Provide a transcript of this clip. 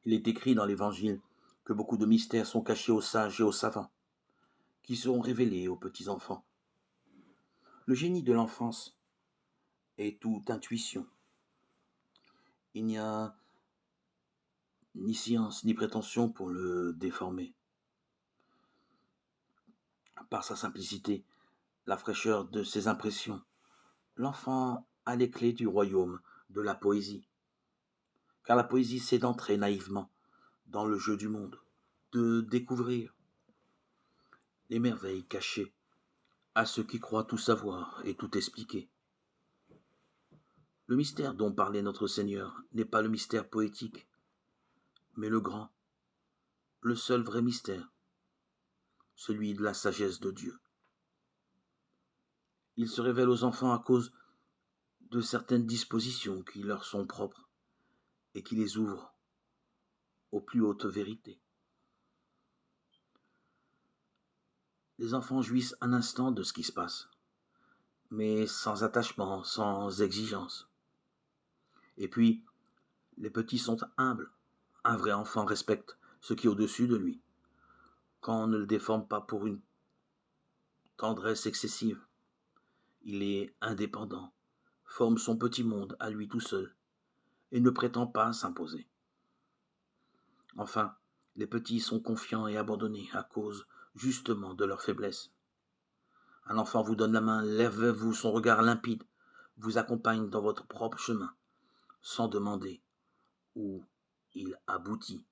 Il est écrit dans l'Évangile que beaucoup de mystères sont cachés aux sages et aux savants, qui seront révélés aux petits-enfants. Le génie de l'enfance est toute intuition. Il n'y a ni science ni prétention pour le déformer. Par sa simplicité, la fraîcheur de ses impressions, l'enfant a les clés du royaume de la poésie. Car la poésie, c'est d'entrer naïvement dans le jeu du monde, de découvrir les merveilles cachées à ceux qui croient tout savoir et tout expliquer. Le mystère dont parlait notre Seigneur n'est pas le mystère poétique, mais le grand, le seul vrai mystère, celui de la sagesse de Dieu. Il se révèle aux enfants à cause de certaines dispositions qui leur sont propres et qui les ouvrent aux plus hautes vérités. Les enfants jouissent un instant de ce qui se passe, mais sans attachement, sans exigence. Et puis, les petits sont humbles. Un vrai enfant respecte ce qui est au-dessus de lui, quand on ne le déforme pas pour une tendresse excessive. Il est indépendant, forme son petit monde à lui tout seul, et ne prétend pas s'imposer. Enfin, les petits sont confiants et abandonnés à cause justement de leur faiblesse. Un enfant vous donne la main, lève-vous son regard limpide, vous accompagne dans votre propre chemin, sans demander où il aboutit.